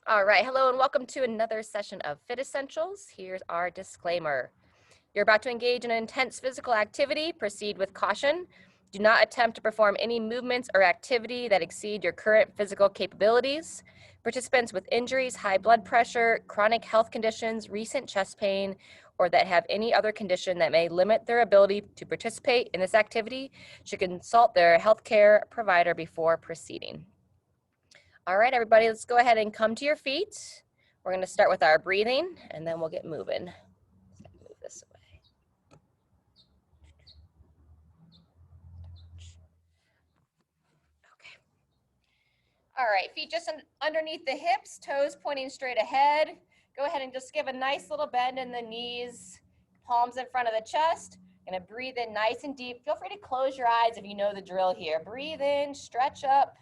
All right, hello and welcome to another session of Fit Essentials. Here's our disclaimer. You're about to engage in an intense physical activity. Proceed with caution. Do not attempt to perform any movements or activity that exceed your current physical capabilities. Participants with injuries, high blood pressure, chronic health conditions, recent chest pain, or that have any other condition that may limit their ability to participate in this activity should consult their healthcare provider before proceeding. All right, everybody, let's go ahead and come to your feet. We're going to start with our breathing, and then we'll get moving. Move this away. Okay. All right, feet just underneath the hips, toes pointing straight ahead. Go ahead and just give a nice little bend in the knees, palms in front of the chest. Gonna breathe in nice and deep. Feel free to close your eyes if you know the drill here. Breathe in, stretch up.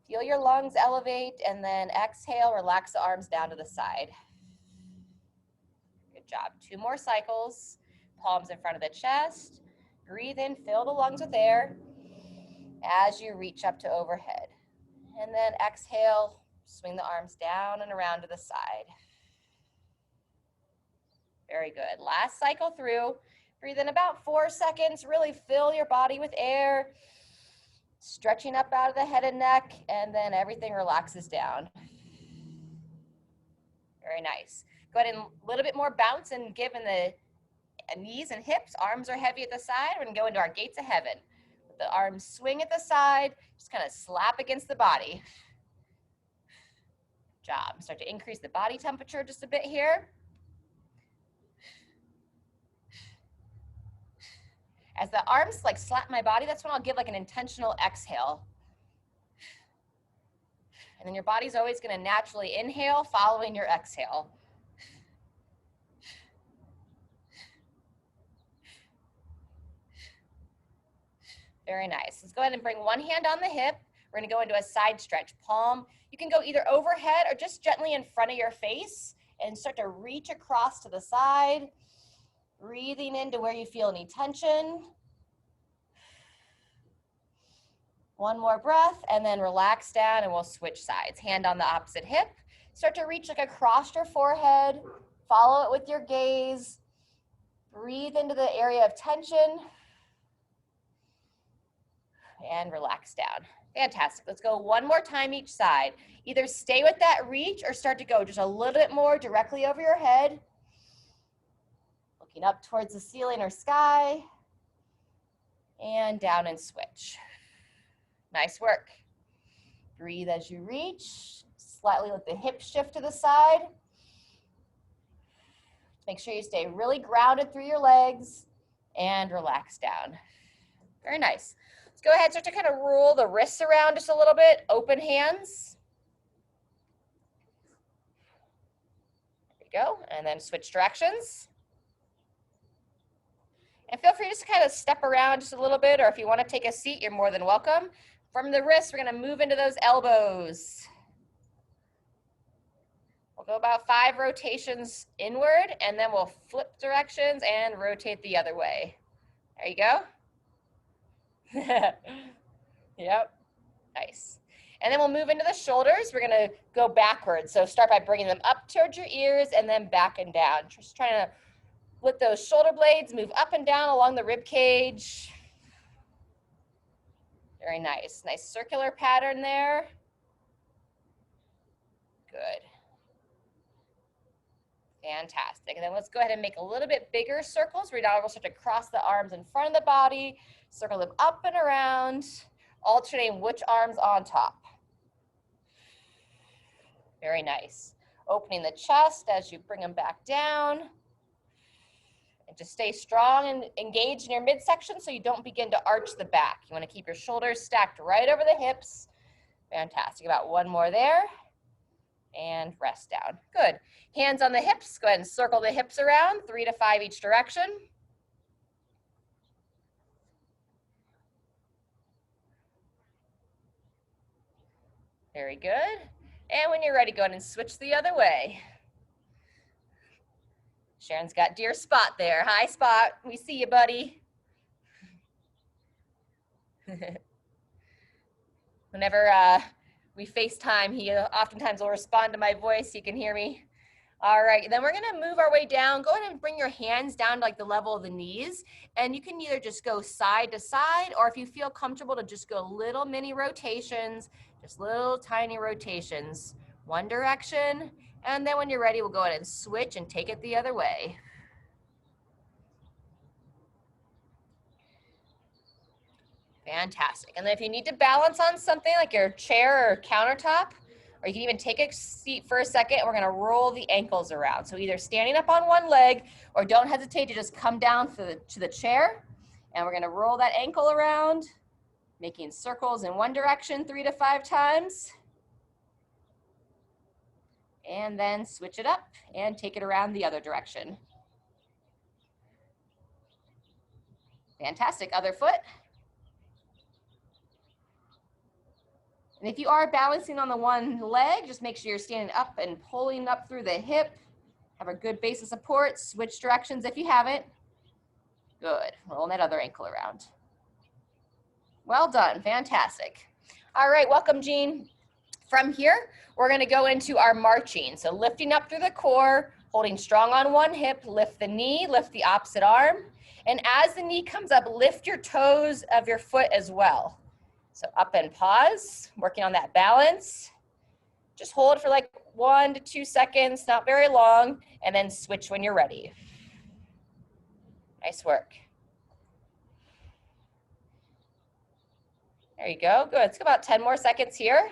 Feel your lungs elevate, and then exhale, relax the arms down to the side. Good job. 2 more cycles. Palms in front of the chest. Breathe in, fill the lungs with air as you reach up to overhead. And then exhale, swing the arms down and around to the side. Very good. Last cycle through. Breathe in about 4 seconds. Really fill your body with air. Stretching up out of the head and neck, and then everything relaxes down. Very nice. Go ahead and a little bit more bounce and give in the knees and hips. Arms are heavy at the side. We're going to go into our gates of heaven. Let the arms swing at the side. Just kind of slap against the body. Good job. Start to increase the body temperature just a bit here. As the arms like slap my body, that's when I'll give like an intentional exhale. And then your body's always going to naturally inhale following your exhale. Very nice. Let's go ahead and bring one hand on the hip. We're going to go into a side stretch. Palm, you can go either overhead or just gently in front of your face and start to reach across to the side, breathing into where you feel any tension. One more breath, and then relax down, and we'll switch sides. Hand on the opposite hip. Start to reach like across your forehead. Follow it with your gaze. Breathe into the area of tension. And relax down. Fantastic. Let's go one more time each side. Either stay with that reach or start to go just a little bit more directly over your head. Looking up towards the ceiling or sky. And down and switch. Nice work. Breathe as you reach. Slightly let the hips shift to the side. Make sure you stay really grounded through your legs and relax down. Very nice. Let's go ahead and start to kind of roll the wrists around just a little bit. Open hands. There you go. And then switch directions. And feel free to just kind of step around just a little bit, or if you want to take a seat, you're more than welcome. From the wrists, we're going to move into those elbows. We'll go about 5 rotations inward, and then we'll flip directions and rotate the other way. There you go. Yep. Nice. And then we'll move into the shoulders. We're going to go backwards. So start by bringing them up towards your ears and then back and down. Just trying to let those shoulder blades move up and down along the rib cage. Very nice. Nice circular pattern there. Good. Fantastic. And then let's go ahead and make a little bit bigger circles. We'll start to cross the arms in front of the body, circle them up and around, alternating which arm's on top. Very nice. Opening the chest as you bring them back down. And just stay strong and engaged in your midsection so you don't begin to arch the back. You want to keep your shoulders stacked right over the hips. Fantastic. About one more there. And rest down. Good. Hands on the hips. Go ahead and circle the hips around, 3 to 5 each direction. Very good. And when you're ready, go ahead and switch the other way. Sharon's got dear Spot there. Hi, Spot. We see you, buddy. Whenever we FaceTime, he oftentimes will respond to my voice. He can hear me. All right, then we're gonna move our way down. Go ahead and bring your hands down to like the level of the knees. And you can either just go side to side, or if you feel comfortable to just go little mini rotations, just little tiny rotations. One direction, and then when you're ready, we'll go ahead and switch and take it the other way. Fantastic. And then if you need to balance on something like your chair or countertop, or you can even take a seat for a second, we're gonna roll the ankles around. So either standing up on one leg, or don't hesitate to just come down to the chair, and we're gonna roll that ankle around, making circles in one direction 3 to 5 times. And then switch it up and take it around the other direction. Fantastic, other foot. And if you are balancing on the one leg, just make sure you're standing up and pulling up through the hip. Have a good base of support. Switch directions if you haven't. Good, rolling that other ankle around. Well done, fantastic. All right, welcome, Jean. From here, we're gonna go into our marching. So lifting up through the core, holding strong on one hip, lift the knee, lift the opposite arm. And as the knee comes up, lift your toes of your foot as well. So up and pause, working on that balance. Just hold for like 1 to 2 seconds, not very long, and then switch when you're ready. Nice work. There you go, good. Let's go about 10 more seconds here.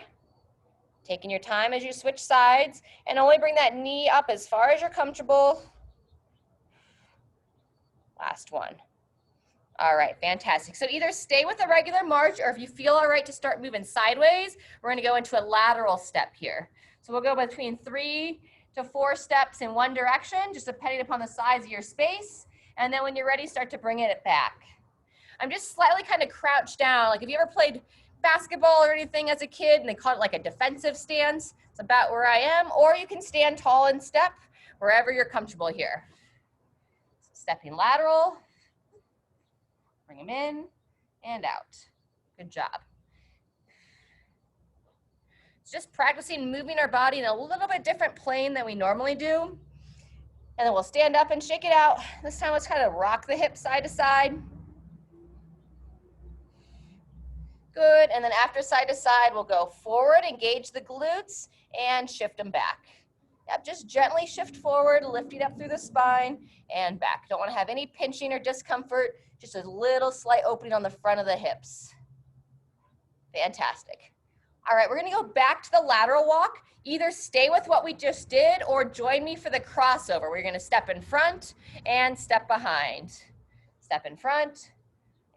Taking your time as you switch sides, and only bring that knee up as far as you're comfortable. Last one. All right, fantastic. So either stay with a regular march, or if you feel all right to start moving sideways, we're gonna go into a lateral step here. So we'll go between 3 to 4 steps in one direction, just depending upon the size of your space. And then when you're ready, start to bring it back. I'm just slightly kind of crouched down. Like if you ever played basketball or anything as a kid and they call it like a defensive stance, it's about where I am. Or you can stand tall and step wherever you're comfortable here. So stepping lateral. Bring them in and out. Good job. It's just practicing moving our body in a little bit different plane than we normally do. And then we'll stand up and shake it out. This time let's kind of rock the hips side to side. Good, and then after side to side, we'll go forward, engage the glutes, and shift them back. Yep, just gently shift forward, lifting up through the spine and back. Don't want to have any pinching or discomfort, just a little slight opening on the front of the hips. Fantastic. All right, we're gonna go back to the lateral walk. Either stay with what we just did or join me for the crossover. We're gonna step in front and step behind. Step in front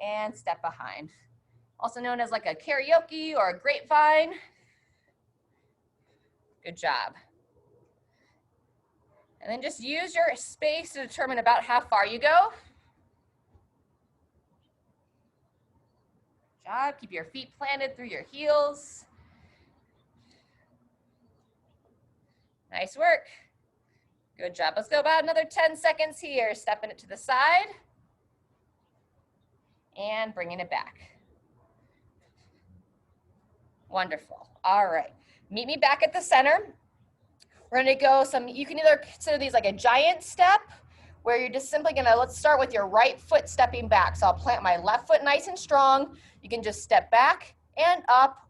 and step behind. Also known as like a karaoke or a grapevine. Good job. And then just use your space to determine about how far you go. Good job. Keep your feet planted through your heels. Nice work. Good job. Let's go about another 10 seconds here. Stepping it to the side and bringing it back. Wonderful. All right. Meet me back at the center. We're going to go you can either consider these like a giant step where you're just simply going to, let's start with your right foot stepping back. So I'll plant my left foot nice and strong. You can just step back and up,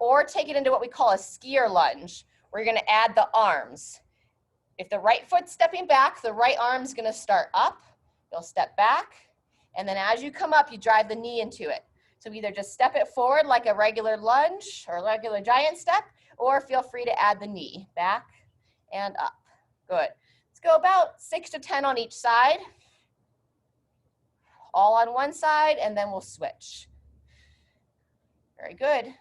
or take it into what we call a skier lunge, where you're going to add the arms. If the right foot's stepping back, the right arm's going to start up. You'll step back, and then as you come up, you drive the knee into it. So either just step it forward like a regular lunge or a regular giant step, or feel free to add the knee back and up. Good. Let's go about 6 to 10 on each side. All on one side, and then we'll switch. Very good.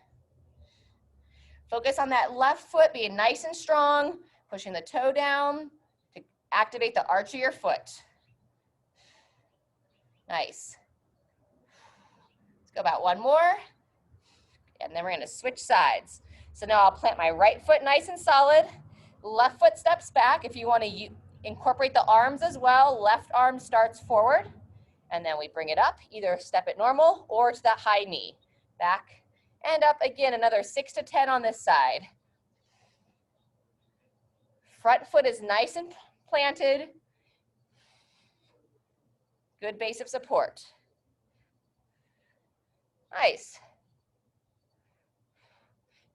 Focus on that left foot being nice and strong, pushing the toe down to activate the arch of your foot. Nice. Let's go about one more, and then we're going to switch sides. So now I'll plant my right foot nice and solid. Left foot steps back. If you want to incorporate the arms as well, left arm starts forward, and then we bring it up. Either step it normal or to that high knee. Back And up again, another 6 to 10 on this side. Front foot is nice and planted. Good base of support. Nice.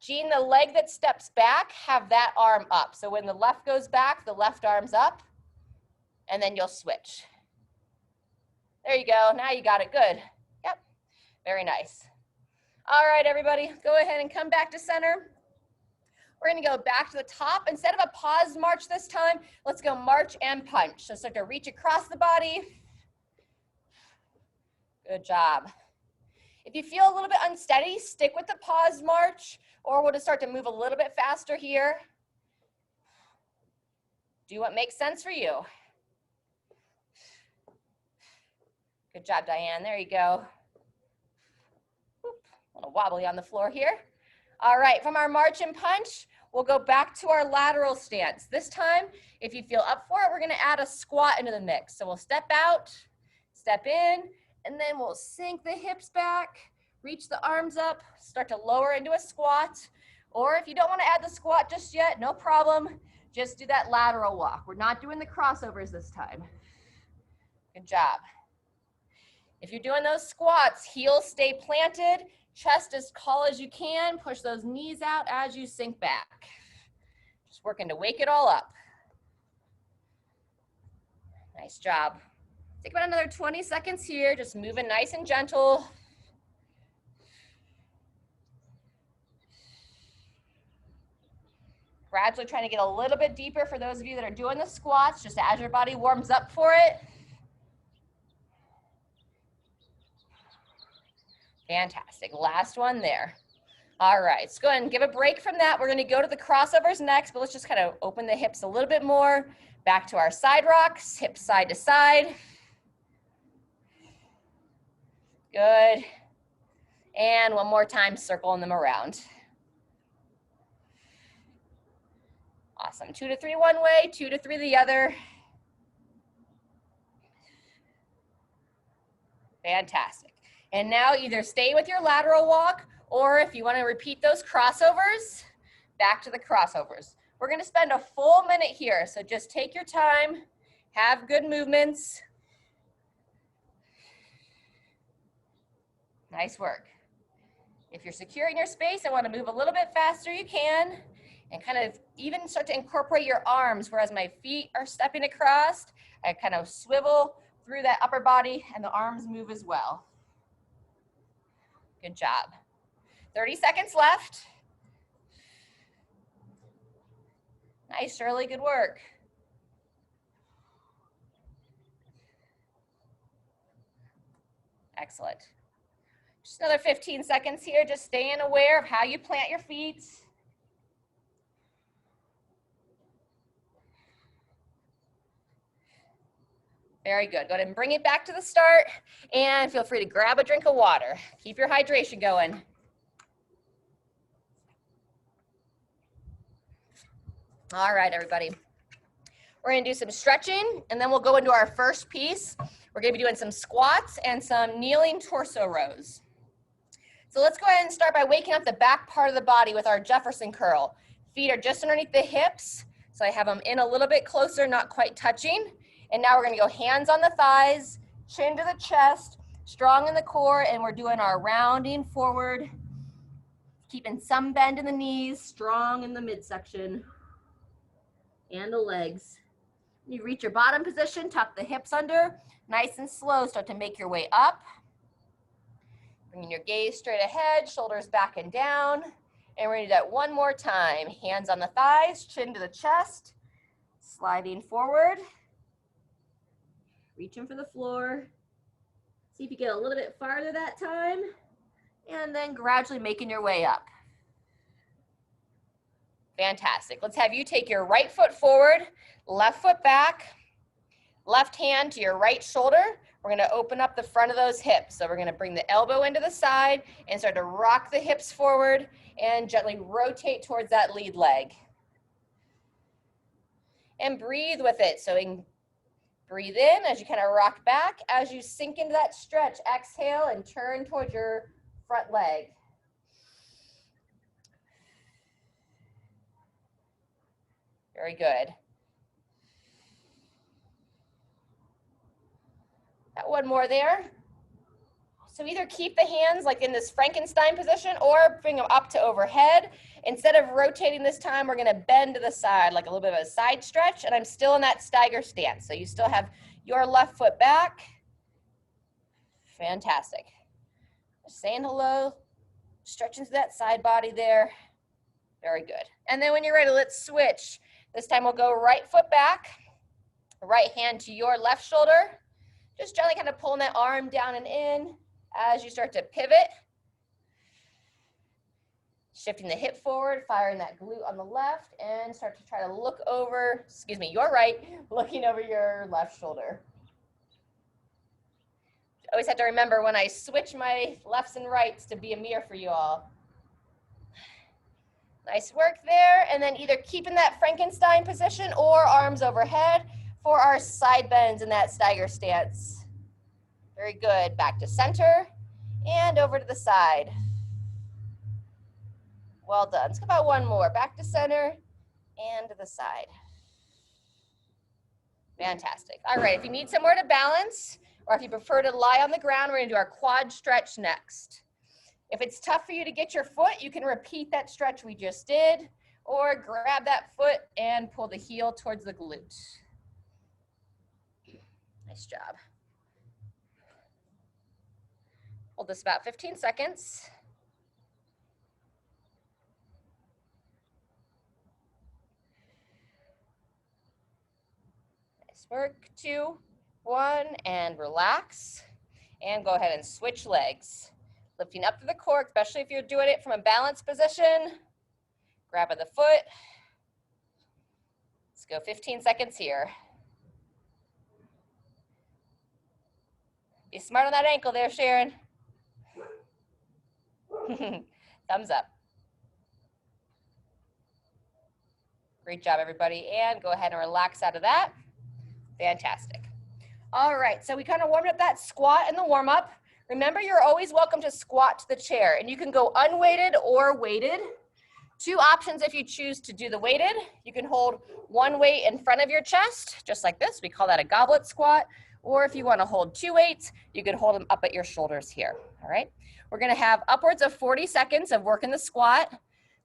Jean, the leg that steps back, have that arm up. So when the left goes back, the left arm's up, and then you'll switch. There you go. Now you got it. Good. Yep. Very nice. All right, everybody, go ahead and come back to center. We're going to go back to the top. Instead of a pause march this time, let's go march and punch. So start to reach across the body. Good job. If you feel a little bit unsteady, stick with the pause march, or we'll just start to move a little bit faster here. Do what makes sense for you. Good job, Diane. There you go. Oop, a little wobbly on the floor here. All right, from our march and punch, we'll go back to our lateral stance. This time, if you feel up for it, we're gonna add a squat into the mix. So we'll step out, step in, and then we'll sink the hips back, reach the arms up, start to lower into a squat. Or if you don't wanna add the squat just yet, no problem. Just do that lateral walk. We're not doing the crossovers this time. Good job. If you're doing those squats, heels stay planted, chest as tall as you can, push those knees out as you sink back. Just working to wake it all up. Nice job. Take about another 20 seconds here, just moving nice and gentle. Gradually trying to get a little bit deeper for those of you that are doing the squats, just as your body warms up for it. Fantastic. Last one there. All right, let's go ahead and give a break from that. We're going to go to the crossovers next, but let's just kind of open the hips a little bit more. Back to our side rocks, hips side to side. Good. And one more time, circling them around. Awesome. 2 to 3 one way, 2 to 3 the other. Fantastic. And now either stay with your lateral walk, or if you want to repeat those crossovers, back to the crossovers. We're going to spend a full minute here, so just take your time, have good movements. Nice work. If you're secure in your space and want to move a little bit faster, you can. And kind of even start to incorporate your arms, whereas my feet are stepping across, I kind of swivel through that upper body and the arms move as well. Good job. 30 seconds left. Nice, Shirley, good work. Excellent. Just another 15 seconds here, just staying aware of how you plant your feet. Very good. Go ahead and bring it back to the start, and feel free to grab a drink of water. Keep your hydration going. All right, everybody. We're going to do some stretching, and then we'll go into our first piece. We're going to be doing some squats and some kneeling torso rows. So let's go ahead and start by waking up the back part of the body with our Jefferson curl. Feet are just underneath the hips, so I have them in a little bit closer, not quite touching. And now we're going to go hands on the thighs, chin to the chest, strong in the core, and we're doing our rounding forward, keeping some bend in the knees, strong in the midsection and the legs. You reach your bottom position, tuck the hips under, nice and slow, start to make your way up. Bringing your gaze straight ahead, shoulders back and down. And we're going to do that one more time. Hands on the thighs, chin to the chest, sliding forward. Reaching for the floor. See if you get a little bit farther that time. And then gradually making your way up. Fantastic. Let's have you take your right foot forward, left foot back, left hand to your right shoulder. We're going to open up the front of those hips. So we're going to bring the elbow into the side and start to rock the hips forward and gently rotate towards that lead leg. And breathe with it. So breathe in as you kind of rock back. As you sink into that stretch, exhale and turn towards your front leg. Very good. Got one more there. So either keep the hands like in this Frankenstein position or bring them up to overhead. Instead of rotating this time, we're gonna bend to the side, like a little bit of a side stretch, and I'm still in that stagger stance. So you still have your left foot back. Fantastic. Just saying hello, stretching to that side body there. Very good. And then when you're ready, let's switch. This time we'll go right foot back, right hand to your left shoulder. Just gently kind of pulling that arm down and in as you start to pivot. Shifting the hip forward, firing that glute on the left, and start to try to look over, excuse me, your right, looking over your left shoulder. Always have to remember when I switch my lefts and rights to be a mirror for you all. Nice work there, and then either keeping that Frankenstein position or arms overhead for our side bends in that stagger stance. Very good. Back to center and over to the side. Well done. Let's go about one more. Back to center and to the side. Fantastic. All right, if you need somewhere to balance, or if you prefer to lie on the ground, we're gonna do our quad stretch next. If it's tough for you to get your foot, you can repeat that stretch we just did, or grab that foot and pull the heel towards the glute. Nice job. Hold this about 15 seconds. Nice work. 2, 1, and relax. And go ahead and switch legs. Lifting up to the core, especially if you're doing it from a balanced position. Grabbing the foot. Let's go 15 seconds here. Be smart on that ankle there, Sharon. Thumbs up. Great job, everybody. And go ahead and relax out of that. Fantastic. All right, so we kind of warmed up that squat in the warm-up. Remember, you're always welcome to squat to the chair, and you can go unweighted or weighted. 2 options if you choose to do the weighted. You can hold one weight in front of your chest, just like this. We call that a goblet squat. Or if you want to hold 2 weights, you could hold them up at your shoulders here, all right? We're going to have upwards of 40 seconds of working the squat.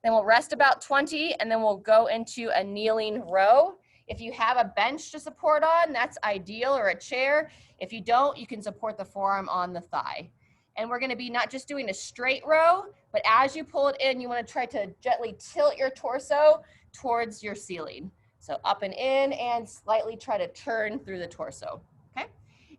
Then we'll rest about 20, and then we'll go into a kneeling row. If you have a bench to support on, that's ideal, or a chair. If you don't, you can support the forearm on the thigh. And we're gonna be not just doing a straight row, but as you pull it in, you wanna try to gently tilt your torso towards your ceiling. So up and in, and slightly try to turn through the torso, okay?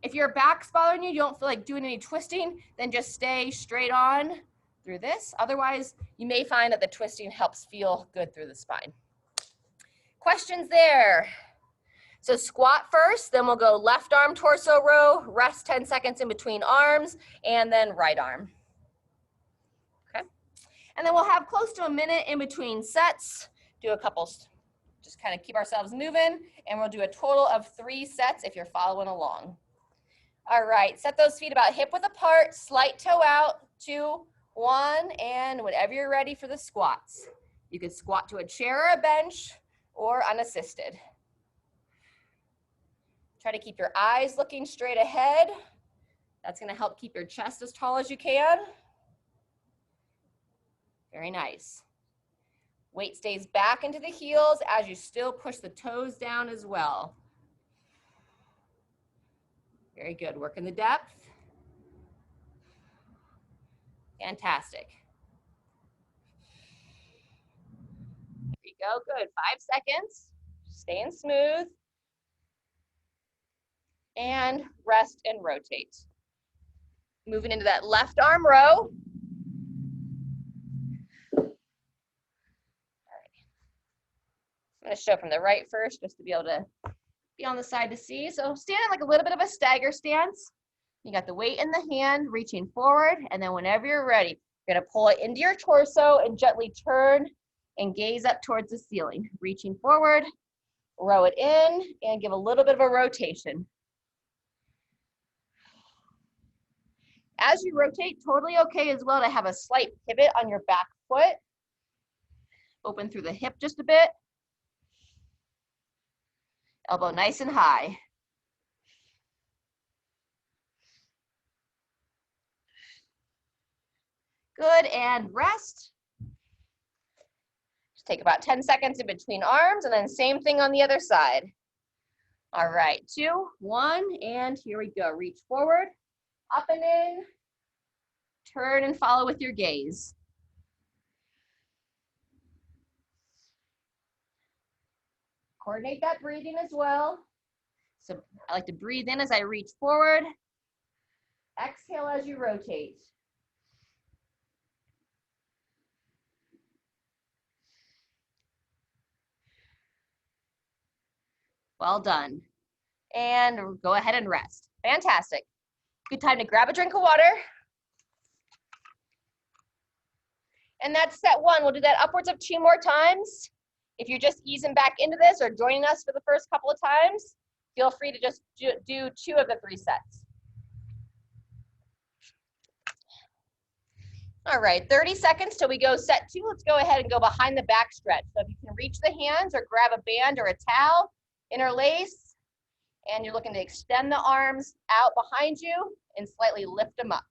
If your back's bothering you, you don't feel like doing any twisting, then just stay straight on through this. Otherwise, you may find that the twisting helps feel good through the spine. Questions there? So squat first, then we'll go left arm torso row, rest 10 seconds in between arms, and then right arm. Okay. And then we'll have close to a minute in between sets, do a couple, just kind of keep ourselves moving, and we'll do a total of 3 sets if you're following along. All right, set those feet about hip width apart, slight toe out, 2, 1, and whenever you're ready for the squats. You can squat to a chair or a bench, or unassisted. Try to keep your eyes looking straight ahead. That's gonna help keep your chest as tall as you can. Very nice. Weight stays back into the heels as you still push the toes down as well. Very good, working the depth. Fantastic. There you go, good, 5 seconds. Staying smooth. And rest and rotate. Moving into that left arm row. All right. I'm gonna show from the right first, just to be able to be on the side to see. So stand in like a little bit of a stagger stance. You got the weight in the hand, reaching forward, and then whenever you're ready, you're gonna pull it into your torso and gently turn and gaze up towards the ceiling. Reaching forward, row it in, and give a little bit of a rotation. As you rotate, totally okay as well to have a slight pivot on your back foot. Open through the hip just a bit. Elbow nice and high. Good, and rest. Just take about 10 seconds in between arms, and then same thing on the other side. All right, 2, 1, and here we go. Reach forward, up and in, turn and follow with your gaze. Coordinate that breathing as well. So I like to breathe in as I reach forward. Exhale as you rotate. Well done. And go ahead and rest. Fantastic. Good time to grab a drink of water. And that's set 1. We'll do that upwards of 2 more times. If you're just easing back into this or joining us for the first couple of times, feel free to just do 2 of the 3 sets. All right, 30 seconds till we go set 2. Let's go ahead and go behind the back stretch. So if you can reach the hands or grab a band or a towel, interlace, and you're looking to extend the arms out behind you and slightly lift them up.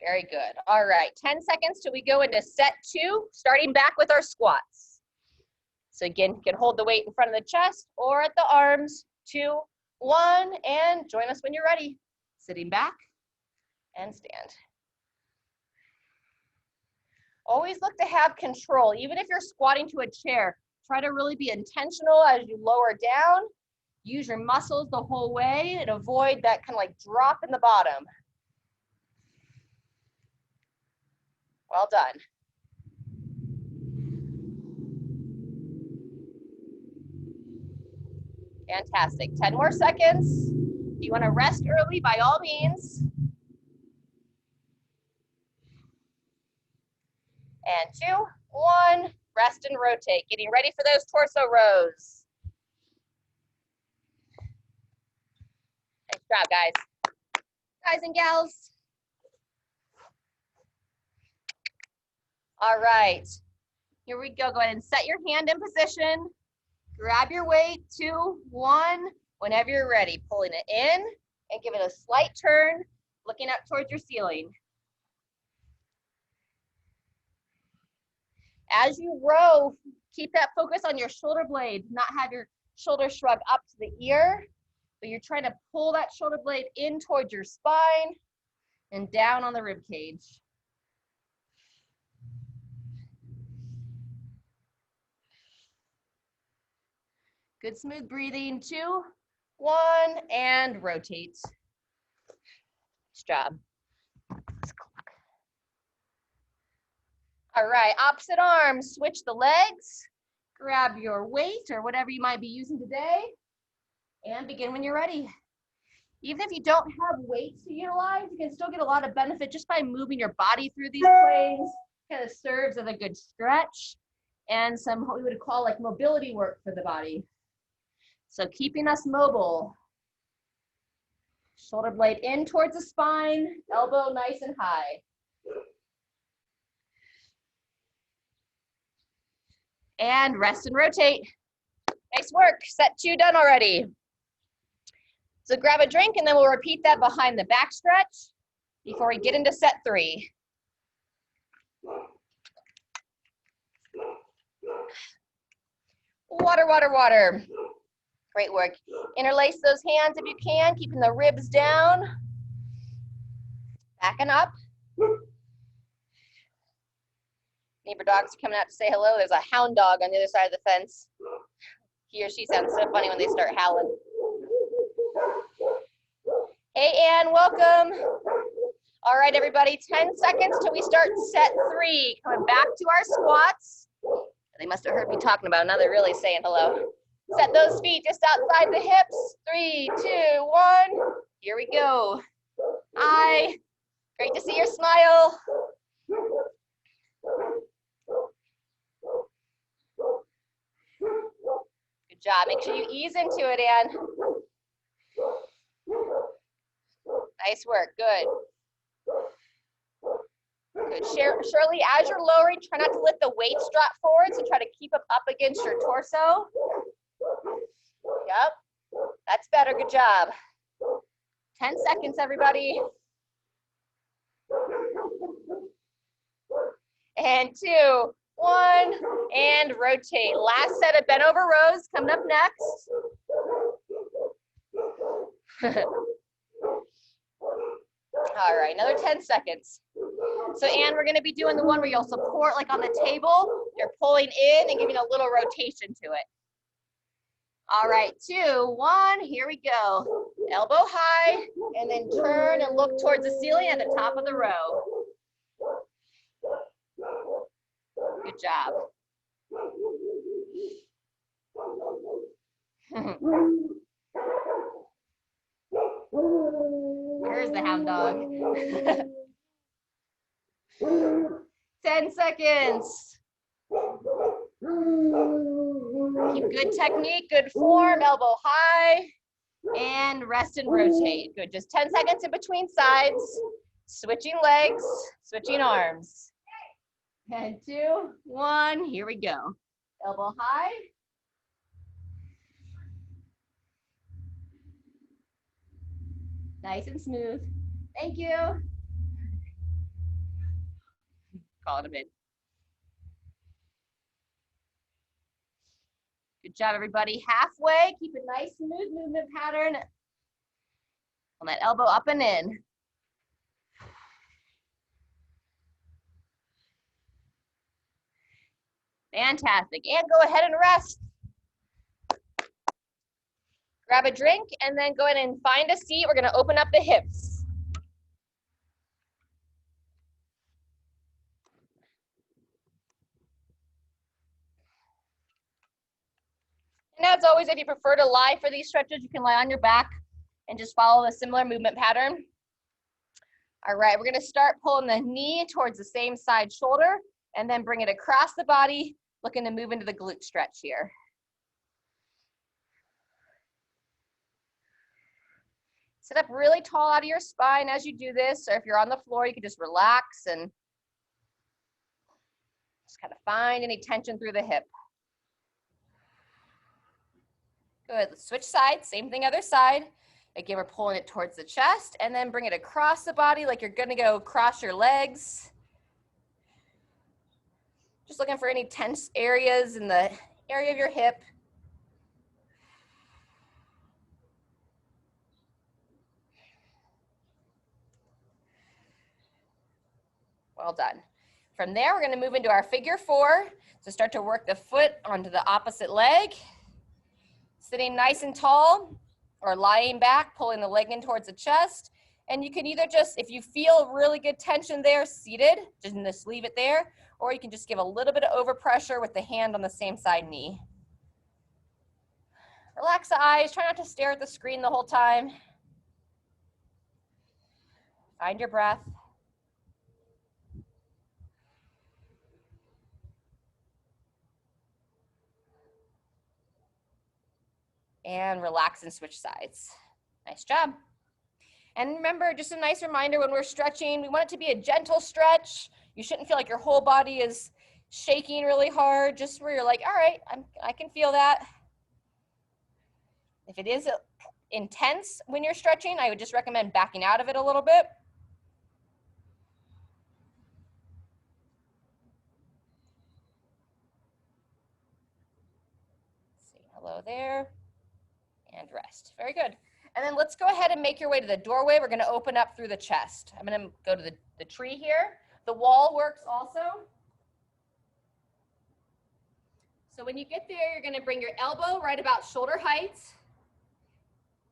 Very good. All right, 10 seconds till we go into set 2, starting back with our squats. So again, you can hold the weight in front of the chest or at the arms. 2, 1, and join us when you're ready. Sitting back and stand. Always look to have control. Even if you're squatting to a chair, try to really be intentional as you lower down. Use your muscles the whole way and avoid that kind of like drop in the bottom. Well done. Fantastic. 10 more seconds. If you want to rest early, by all means. And 2, 1, rest and rotate. Getting ready for those torso rows. Nice job, guys. Guys and gals. All right, here we go. Go ahead and set your hand in position. Grab your weight, 2, 1, whenever you're ready. Pulling it in and give it a slight turn, looking up towards your ceiling. As you row, keep that focus on your shoulder blade, not have your shoulder shrug up to the ear, but you're trying to pull that shoulder blade in towards your spine and down on the rib cage. Good smooth breathing, 2, 1, and rotate. Nice job. All right, opposite arm, switch the legs, grab your weight or whatever you might be using today, and begin when you're ready. Even if you don't have weights to utilize, you can still get a lot of benefit just by moving your body through these planes. Kind of serves as a good stretch and some what we would call like mobility work for the body. So keeping us mobile. Shoulder blade in towards the spine, elbow nice and high. And rest and rotate. Nice work. Set 2 done already. So grab a drink and then we'll repeat that behind the back stretch before we get into set 3. Water, water, water. Great work. Interlace those hands if you can, keeping the ribs down. Backing up. Neighbor dogs are coming out to say hello. There's a hound dog on the other side of the fence. He or she sounds so funny when they start howling. Hey, Ann, welcome. All right, everybody, 10 seconds till we start set 3. Coming back to our squats. They must have heard me talking about it. Now they're really saying hello. Set those feet just outside the hips. 3, 2, 1. Here we go. Hi. Great to see your smile. Good job. Make sure you ease into it, Ann. Nice work. Good. Good. Shirley, as you're lowering, try not to let the weights drop forward, so try to keep them up against your torso. Yep, that's better. Good job. 10 seconds, everybody. And 2, 1, and rotate. Last set of bent over rows coming up next. All right, another 10 seconds. So Anne, we're gonna be doing the one where you'll support like on the table. You're pulling in and giving a little rotation to it. All right, 2, 1, here we go. Elbow high, and then turn and look towards the ceiling at the top of the row. Good job. Here's the hound dog. 10 seconds. Keep good technique, good form, elbow high, and rest and rotate. Good, just 10 seconds in between sides. Switching legs, switching arms. And 2, 1, here we go. Elbow high. Nice and smooth. Thank you. Calling them in. Good job, everybody. Halfway, keep a nice smooth movement pattern. On that elbow up and in. Fantastic. And go ahead and rest. Grab a drink and then go ahead and find a seat. We're going to open up the hips. And as always, if you prefer to lie for these stretches, you can lie on your back and just follow a similar movement pattern. All right, we're going to start pulling the knee towards the same side shoulder and then bring it across the body, looking to move into the glute stretch here. Sit up really tall out of your spine as you do this, or if you're on the floor, you can just relax and just kind of find any tension through the hip. Good, let's switch sides, same thing other side. Again, we're pulling it towards the chest and then bring it across the body like you're gonna go across your legs. Just looking for any tense areas in the area of your hip. Well done. From there, we're gonna move into our figure 4. So start to work the foot onto the opposite leg. Sitting nice and tall or lying back, pulling the leg in towards the chest. And you can either just, if you feel really good tension there, seated, just leave it there, or you can just give a little bit of overpressure with the hand on the same side knee. Relax the eyes, try not to stare at the screen the whole time. Find your breath. And relax and switch sides. Nice job. And remember, just a nice reminder, when we're stretching, we want it to be a gentle stretch. You shouldn't feel like your whole body is shaking really hard, just where you're like, all right, I can feel that. If it is intense when you're stretching, I would just recommend backing out of it a little bit. Say hello there. And rest. Very good. And then let's go ahead and make your way to the doorway. We're going to open up through the chest. I'm going to go to the tree here. The wall works also. So when you get there, you're going to bring your elbow right about shoulder height.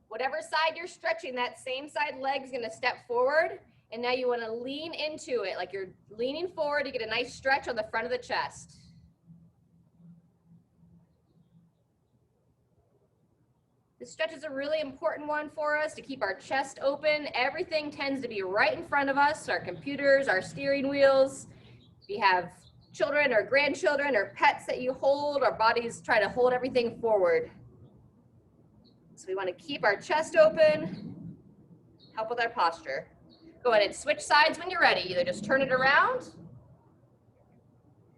Whatever side you're stretching, that same side leg is going to step forward. And now you want to lean into it, like you're leaning forward to get a nice stretch on the front of the chest. This stretch is a really important one for us to keep our chest open. Everything tends to be right in front of us, our computers, our steering wheels. If you have children or grandchildren or pets that you hold, our bodies try to hold everything forward. So we want to keep our chest open, help with our posture. Go ahead and switch sides when you're ready. Either just turn it around.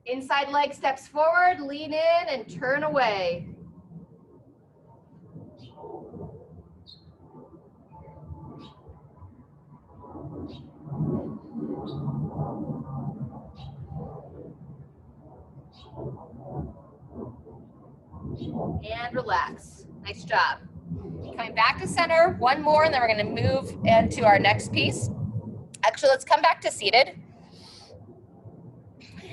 Inside leg steps forward, lean in and turn away. And relax. Nice job. Coming back to center, one more, and then we're gonna move into our next piece. Actually, let's come back to seated.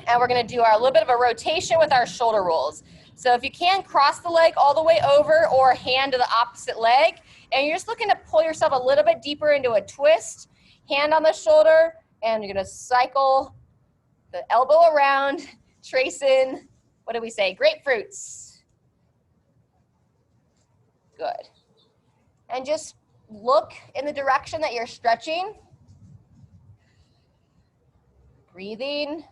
And we're gonna do a little bit of a rotation with our shoulder rolls. So if you can, cross the leg all the way over or hand to the opposite leg. And you're just looking to pull yourself a little bit deeper into a twist, hand on the shoulder, and you're gonna cycle the elbow around, trace in, what do we say, grapefruits. Good. And just look in the direction that you're stretching. Breathing.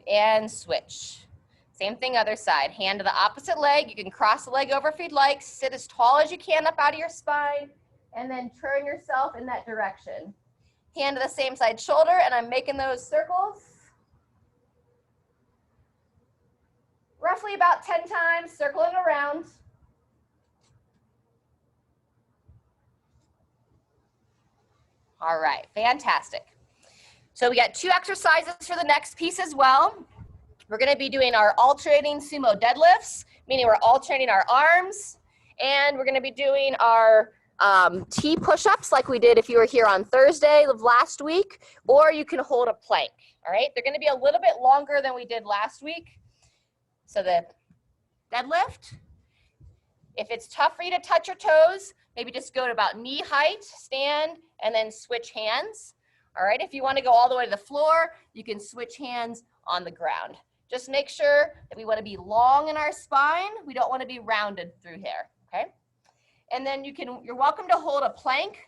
And switch. Same thing other side. Hand to the opposite leg. You can cross the leg over if you'd like. Sit as tall as you can up out of your spine. And then turn yourself in that direction. Hand to the same side shoulder, and I'm making those circles. Roughly about 10 times, circling around. All right, fantastic. So we got 2 exercises for the next piece as well. We're gonna be doing our alternating sumo deadlifts, meaning we're alternating our arms, and we're gonna be doing our T push-ups like we did if you were here on Thursday of last week, or you can hold a plank, all right? They're gonna be a little bit longer than we did last week. So the deadlift, if it's tough for you to touch your toes, maybe just go to about knee height, stand, and then switch hands. All right, if you want to go all the way to the floor, you can switch hands on the ground. Just make sure that we want to be long in our spine. We don't want to be rounded through here, okay? And then you're welcome to hold a plank,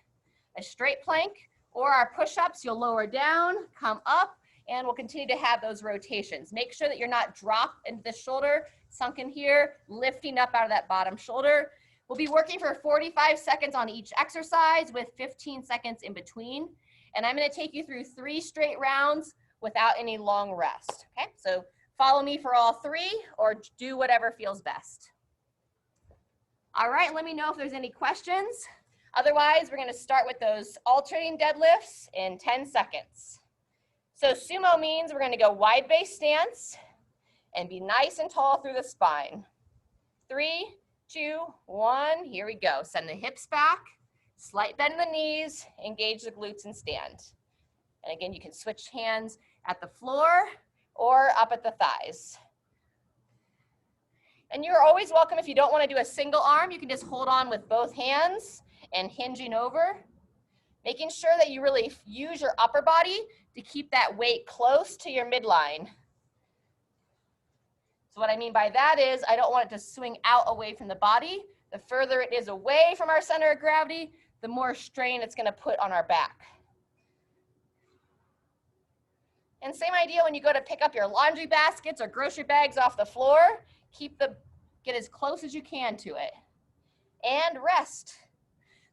a straight plank, or our push-ups. You'll lower down, come up, and we'll continue to have those rotations. Make sure that you're not dropped into the shoulder, sunk in here, lifting up out of that bottom shoulder. We'll be working for 45 seconds on each exercise with 15 seconds in between. And I'm gonna take you through 3 straight rounds without any long rest, okay? So follow me for all 3 or do whatever feels best. All right, let me know if there's any questions. Otherwise, we're gonna start with those alternating deadlifts in 10 seconds. So sumo means we're gonna go wide base stance and be nice and tall through the spine. 3, 2, 1, here we go. Send the hips back. Slight bend in the knees, engage the glutes and stand. And again, you can switch hands at the floor or up at the thighs. And you're always welcome, if you don't want to do a single arm, you can just hold on with both hands and hinging over, making sure that you really use your upper body to keep that weight close to your midline. So what I mean by that is I don't want it to swing out away from the body. The further it is away from our center of gravity, the more strain it's gonna put on our back. And same idea when you go to pick up your laundry baskets or grocery bags off the floor, get as close as you can to it. And rest.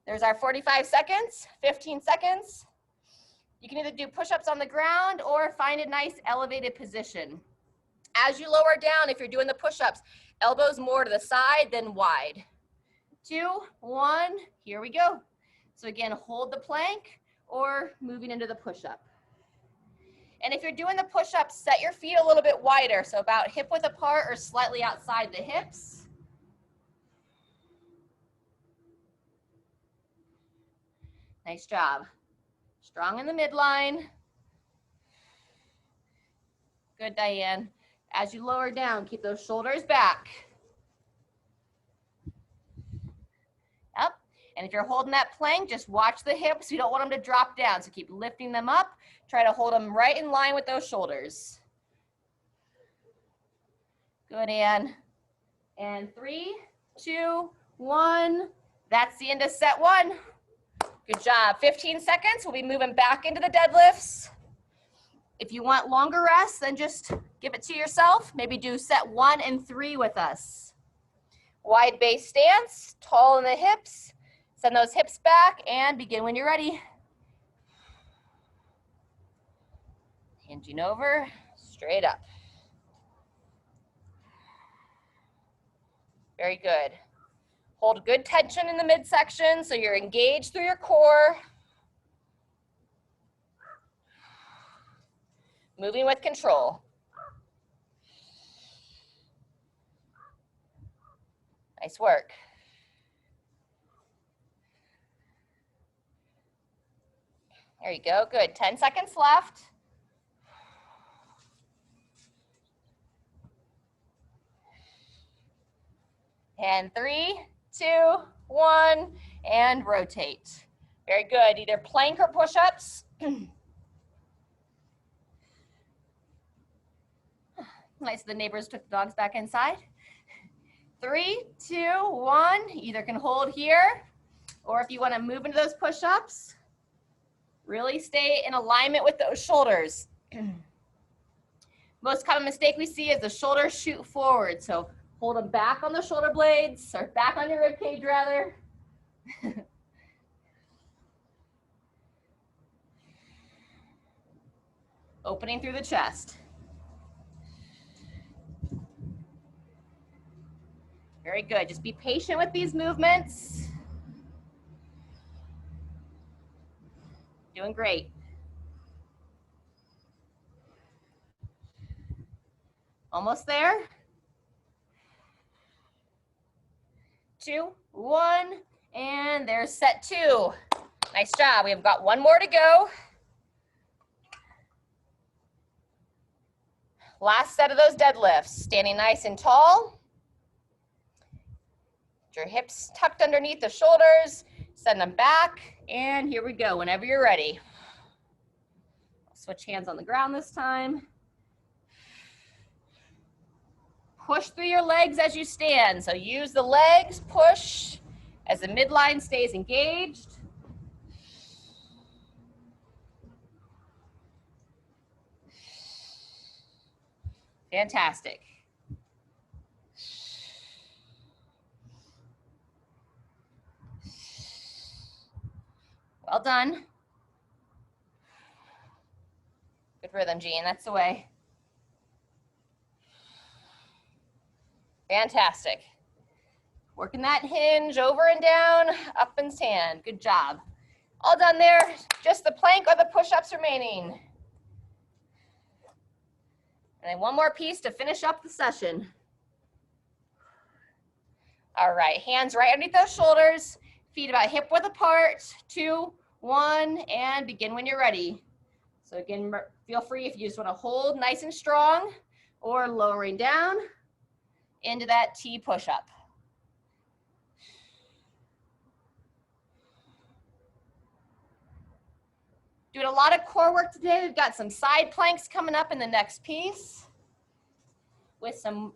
There's our 45 seconds, 15 seconds. You can either do push-ups on the ground or find a nice elevated position. As you lower down, if you're doing the push-ups, elbows more to the side than wide. 2, 1, here we go. So again, hold the plank or moving into the push-up. And if you're doing the push-up, set your feet a little bit wider, so about hip width apart or slightly outside the hips. Nice job. Strong in the midline. Good, Diane. As you lower down, keep those shoulders back. Up. And if you're holding that plank, just watch the hips. You don't want them to drop down, so keep lifting them up. Try to hold them right in line with those shoulders. Good, Ann. And 3, 2, 1. That's the end of set 1. Good job. 15 seconds. We'll be moving back into the deadlifts. If you want longer rest, then just give it to yourself. Maybe do set 1 and 3 with us. Wide base stance, tall in the hips. Send those hips back and begin when you're ready. Hinging over, straight up. Very good. Hold good tension in the midsection so you're engaged through your core. Moving with control. Nice work. There you go, good. 10 seconds left. And 3, 2, 1, and rotate. Very good, either plank or push-ups. Nice, the neighbors took the dogs back inside. 3, 2, 1, either can hold here, or if you wanna move into those push-ups, really stay in alignment with those shoulders. Most common mistake we see is the shoulders shoot forward, so hold them back on the shoulder blades, or back on your rib cage rather. Opening through the chest. Very good, just be patient with these movements. Doing great. Almost there. 2, 1, and there's set 2. Nice job, we've got one more to go. Last set of those deadlifts, standing nice and tall. Get your hips tucked underneath the shoulders, send them back, and here we go, whenever you're ready. I'll switch hands on the ground this time. Push through your legs as you stand. So use the legs, push as the midline stays engaged. Fantastic. Well done. Good rhythm, Jean, that's the way. Fantastic. Working that hinge over and down, up and stand. Good job. All done there. Just the plank or the push-ups remaining. And then one more piece to finish up the session. All right, hands right underneath those shoulders, feet about hip width apart. 2, 1, and begin when you're ready. So again, feel free if you just want to hold nice and strong or lowering down into that T push-up. Doing a lot of core work today. We've got some side planks coming up in the next piece with some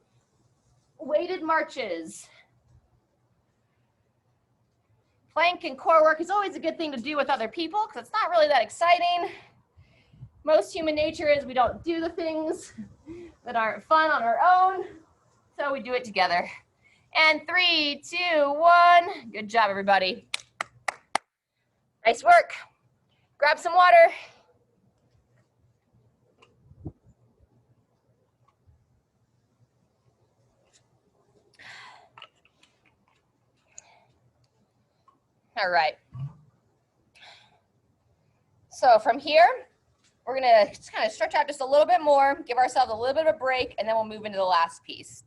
weighted marches. Plank and core work is always a good thing to do with other people because it's not really that exciting. Most human nature is we don't do the things that aren't fun on our own. So we do it together. And 3, 2, 1. Good job, everybody. Nice work. Grab some water. All right. So from here, we're gonna just kind of stretch out just a little bit more, give ourselves a little bit of a break, and then we'll move into the last piece.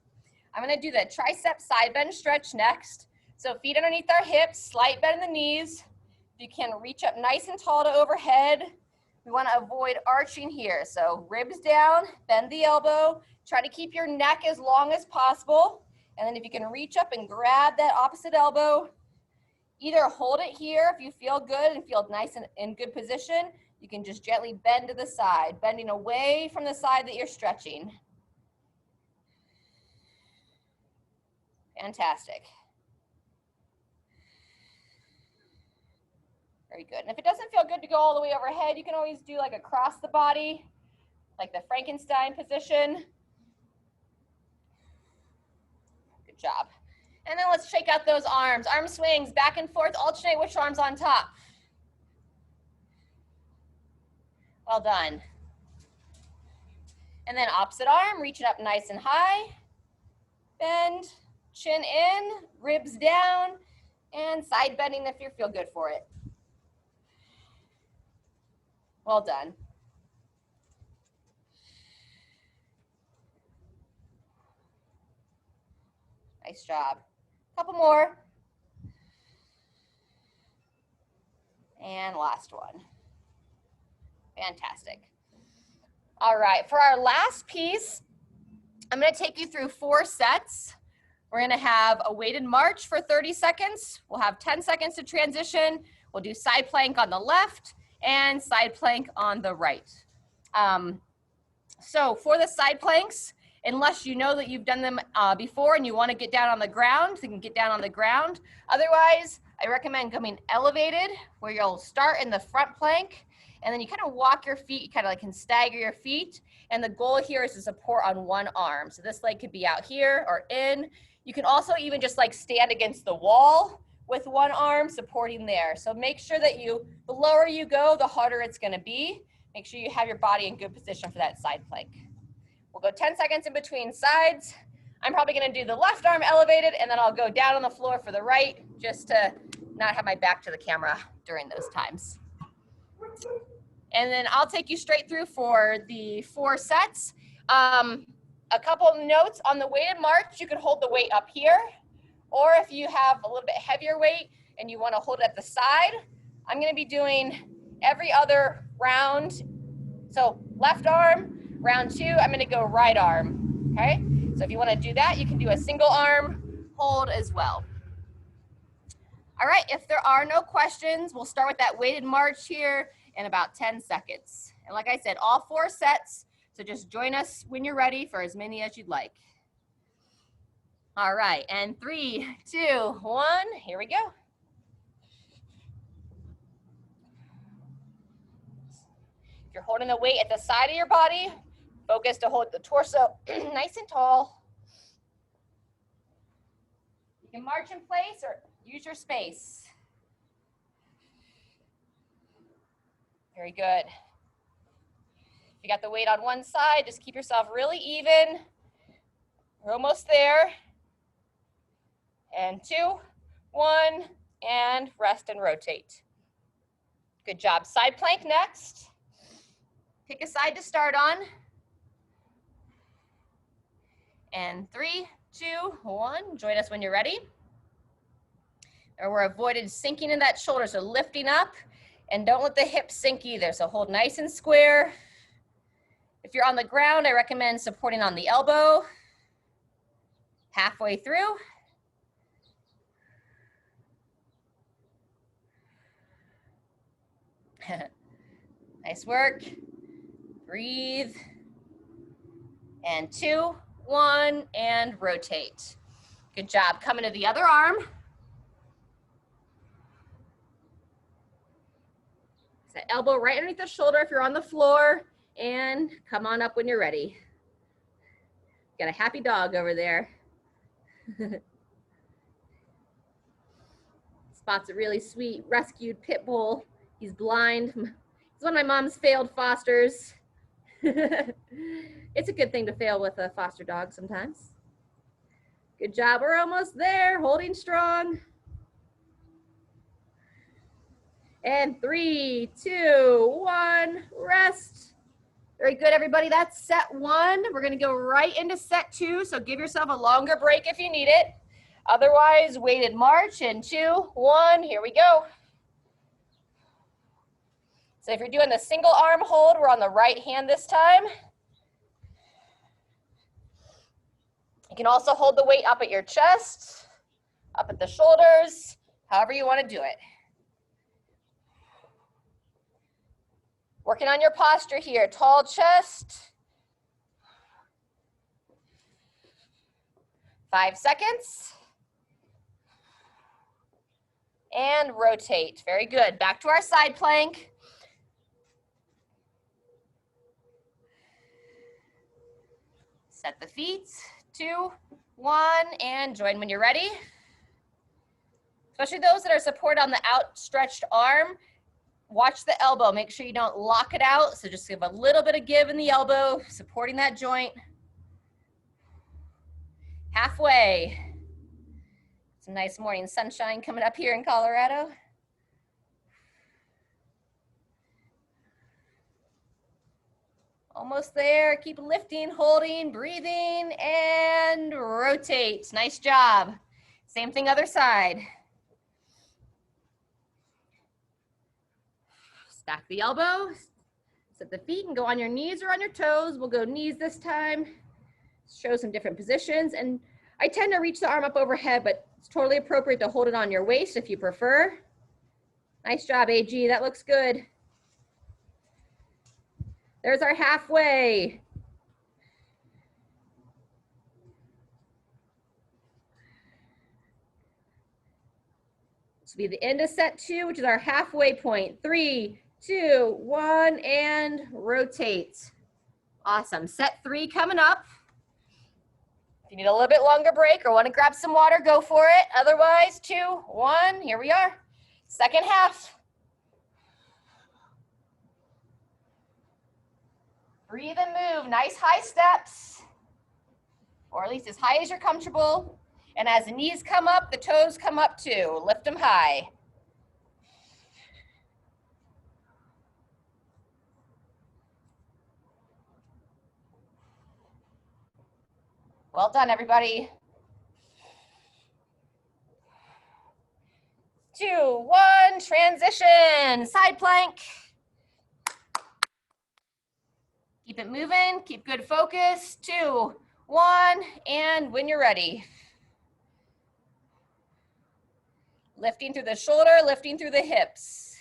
I'm gonna do the tricep side bend stretch next. So feet underneath our hips, slight bend in the knees. You can reach up nice and tall to overhead. We wanna avoid arching here. So ribs down, bend the elbow, try to keep your neck as long as possible. And then if you can reach up and grab that opposite elbow, either hold it here if you feel good and feel nice and in good position. You can just gently bend to the side, bending away from the side that you're stretching. Fantastic. Very good. And if it doesn't feel good to go all the way overhead, you can always do like across the body, like the Frankenstein position. Good job. And then let's shake out those arms. Arm swings, back and forth, alternate which arm's on top. Well done. And then opposite arm, reach it up nice and high. Bend, chin in, ribs down, and side bending if you feel good for it. Well done. Nice job. Couple more. And last one. Fantastic. All right, for our last piece, I'm going to take you through 4 sets. We're going to have a weighted march for 30 seconds. We'll have 10 seconds to transition. We'll do side plank on the left and side plank on the right. So for the side planks, unless you know that you've done them before and you want to get down on the ground, you can get down on the ground. Otherwise, I recommend coming elevated, where you'll start in the front plank, and then you kind of walk your feet, you kind of like can stagger your feet. And the goal here is to support on one arm. So this leg could be out here or in. You can also even just like stand against the wall with one arm supporting there. So make sure that the lower you go, the harder it's going to be. Make sure you have your body in good position for that side plank. We'll go 10 seconds in between sides. I'm probably going to do the left arm elevated, and then I'll go down on the floor for the right, just to not have my back to the camera during those times. And then I'll take you straight through for the 4 sets. A couple of notes on the weighted march, you can hold the weight up here, or if you have a little bit heavier weight and you want to hold it at the side, I'm going to be doing every other round. So left arm, round 2, I'm going to go right arm, okay? So if you want to do that, you can do a single arm hold as well. All right, if there are no questions, we'll start with that weighted march here in about 10 seconds. And like I said, all 4 sets, so just join us when you're ready for as many as you'd like. All right, and 3, 2, 1, here we go. If you're holding the weight at the side of your body, focus to hold the torso nice and tall. You can march in place or use your space. Very good. If you got the weight on one side, just keep yourself really even. We're almost there. And 2, 1, and rest and rotate. Good job. Side plank next. Pick a side to start on. And 3, 2, 1. Join us when you're ready. And we're avoiding sinking in that shoulder, so lifting up, and don't let the hips sink either. So hold nice and square. If you're on the ground, I recommend supporting on the elbow. Halfway through. Nice work. Breathe. And 2, 1, and rotate. Good job. Coming to the other arm. That elbow right underneath the shoulder if you're on the floor, and come on up when you're ready. Got a happy dog over there. Spot's a really sweet rescued pit bull. He's blind. He's one of my mom's failed fosters. It's a good thing to fail with a foster dog sometimes. Good job. We're almost there. Holding strong. And 3, 2, 1, rest. Very good, everybody. That's set 1. We're going to go right into set 2. So give yourself a longer break if you need it. Otherwise, weighted march in 2, 1. Here we go. So if you're doing the single arm hold, we're on the right hand this time. You can also hold the weight up at your chest, up at the shoulders, however you want to do it. Working on your posture here, tall chest. 5 seconds. And rotate. Very good. Back to our side plank. Set the feet. 2, 1, and join when you're ready. Especially those that are supported on the outstretched arm. watch the elbow. Make sure you don't lock it out. So just give a little bit of give in the elbow, supporting that joint. Halfway. Some nice morning sunshine coming up here in Colorado. Almost there. Keep lifting, holding, breathing, and rotate. Nice job. Same thing other side. Stack the elbows. Set the feet and go on your knees or on your toes. We'll go knees this time. Show some different positions. And I tend to reach the arm up overhead, but it's totally appropriate to hold it on your waist if you prefer. Nice job, AG. That looks good. There's our halfway. This will be the end of set 2, which is our halfway point. 3, 2, 1, and rotate. Awesome. Set 3 coming up. If you need a little bit longer break or want to grab some water, go for it. Otherwise, 2, 1, here we are. Second half. Breathe and move. Nice high steps, or at least as high as you're comfortable. And as the knees come up, the toes come up too. Lift them high. Well done, everybody. 2, 1, transition, side plank. Keep it moving, keep good focus. 2, 1, and when you're ready. Lifting through the shoulder, lifting through the hips.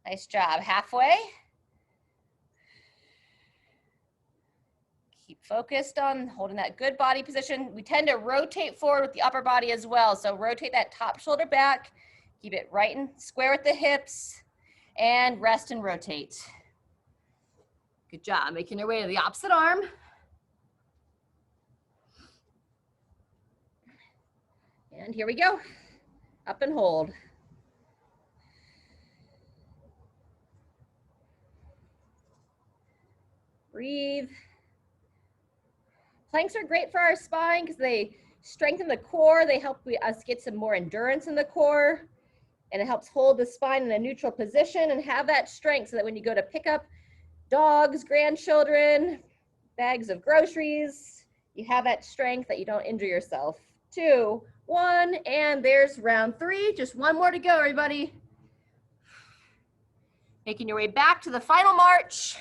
Nice job. Halfway. Keep focused on holding that good body position. We tend to rotate forward with the upper body as well. So rotate that top shoulder back. Keep it right and square with the hips. And rest and rotate. Good job. Making your way to the opposite arm. And here we go. Up and hold. Breathe. Planks are great for our spine because they strengthen the core. They help us get some more endurance in the core. And it helps hold the spine in a neutral position and have that strength so that when you go to pick up dogs, grandchildren, bags of groceries, you have that strength that you don't injure yourself. 2, 1, and there's round 3. Just one more to go, everybody. Making your way back to the final march.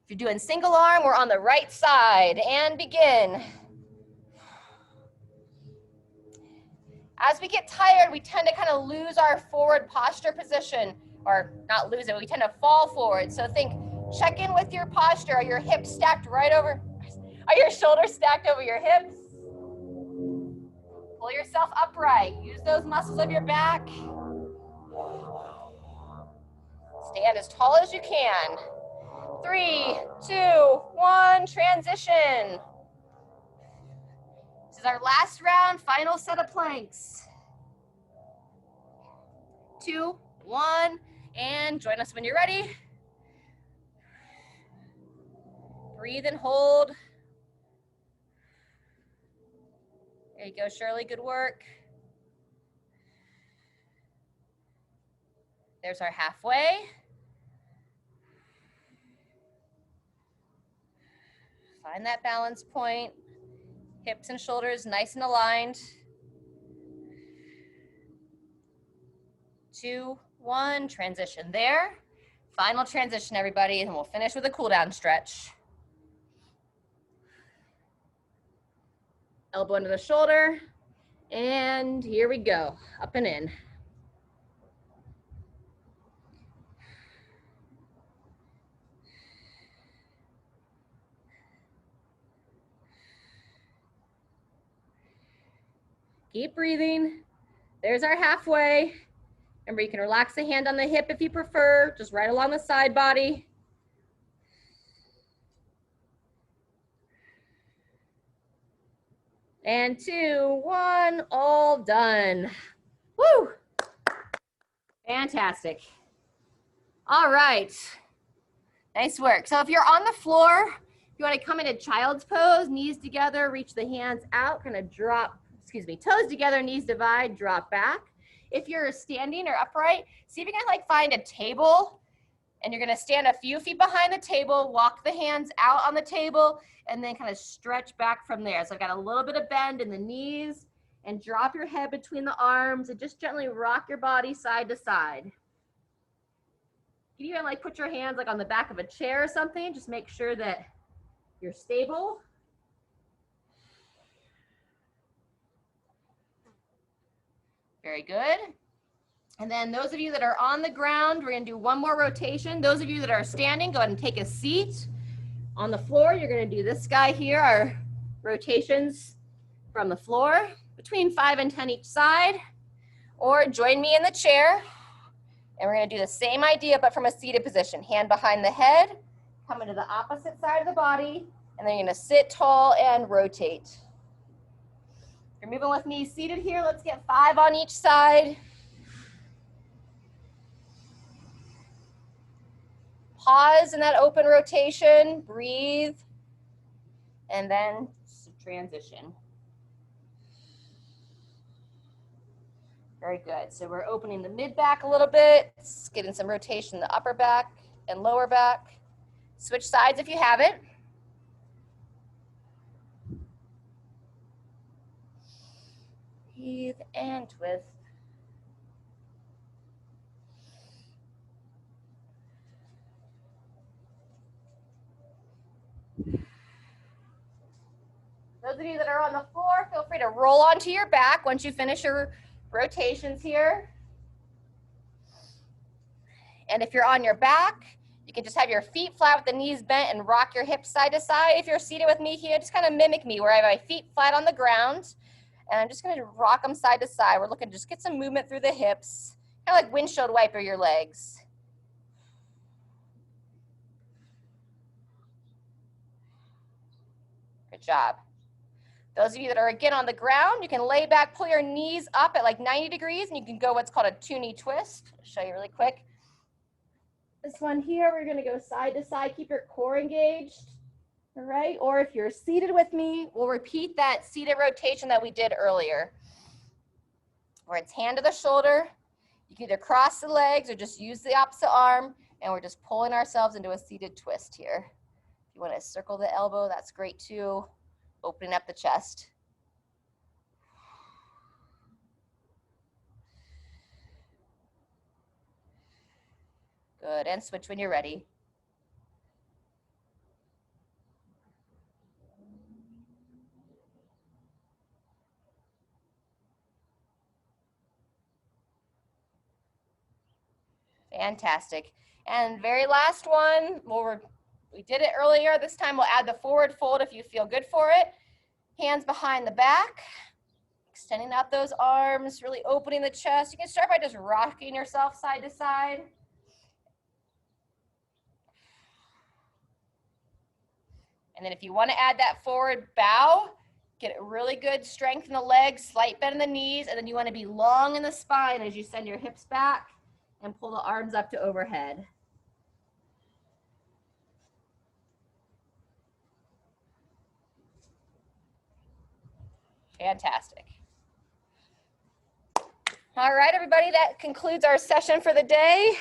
If you're doing single arm, we're on the right side, and begin. As we get tired, we tend to kind of lose our forward posture position, or not lose it, we tend to fall forward. So think, check in with your posture. Are your hips stacked right over, are your shoulders stacked over your hips? Pull yourself upright. Use those muscles of your back. Stand as tall as you can. 3, 2, 1, transition. This is our last round, final set of planks. 2, 1, and join us when you're ready. Breathe and hold. There you go, Shirley, good work. There's our halfway. Find that balance point. Hips and shoulders nice and aligned. 2, 1, transition there. Final transition, everybody, and we'll finish with a cool down stretch. Elbow into the shoulder, and here we go, up and in. Keep breathing. There's our halfway. Remember, you can relax the hand on the hip if you prefer, just right along the side body. And 2, 1, all done. Woo! Fantastic. All right. Nice work. So if you're on the floor, if you want to come into child's pose, knees together, reach the hands out, kind of drop, toes together, knees divide, drop back. If you're standing or upright, see if you can like find a table, and you're gonna stand a few feet behind the table, walk the hands out on the table, and then kind of stretch back from there. So I've got a little bit of bend in the knees, and drop your head between the arms, and just gently rock your body side to side. You can even like put your hands like on the back of a chair or something. Just make sure that you're stable. Very good. And then those of you that are on the ground, we're gonna do one more rotation. Those of you that are standing, go ahead and take a seat. On the floor, you're gonna do this guy here, our rotations from the floor, between 5 and 10 each side. Or join me in the chair. And we're gonna do the same idea, but from a seated position. Hand behind the head, come into the opposite side of the body, and then you're gonna sit tall and rotate. If you're moving with me seated here, let's get 5 on each side. Pause in that open rotation, breathe, and then transition. Very good. So we're opening the mid back a little bit, getting some rotation in the upper back and lower back. Switch sides if you haven't. Breathe and twist. Those of you that are on the floor, feel free to roll onto your back once you finish your rotations here. And if you're on your back, you can just have your feet flat with the knees bent and rock your hips side to side. If you're seated with me here, just kind of mimic me where I have my feet flat on the ground. And I'm just going to rock them side to side. We're looking to just get some movement through the hips, kind of like windshield wiper your legs. Good job. Those of you that are again on the ground, you can lay back, pull your knees up at like 90 degrees, and you can go what's called a 2-knee twist. I'll show you really quick. This one here, we're gonna go side to side, keep your core engaged, all right? Or if you're seated with me, we'll repeat that seated rotation that we did earlier, where it's hand to the shoulder. You can either cross the legs or just use the opposite arm, and we're just pulling ourselves into a seated twist here. If you wanna circle the elbow, that's great too. Opening up the chest. Good, and switch when you're ready. Fantastic. And very last one, we did it earlier. This time we'll add the forward fold if you feel good for it. Hands behind the back, extending out those arms, really opening the chest. You can start by just rocking yourself side to side. And then if you want to add that forward bow, get a really good strength in the legs, slight bend in the knees, and then you want to be long in the spine as you send your hips back and pull the arms up to overhead. Fantastic. All right, everybody, that concludes our session for the day.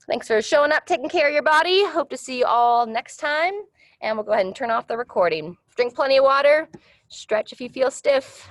Thanks for showing up, taking care of your body. Hope to see you all next time. And we'll go ahead and turn off the recording. Drink plenty of water. Stretch if you feel stiff.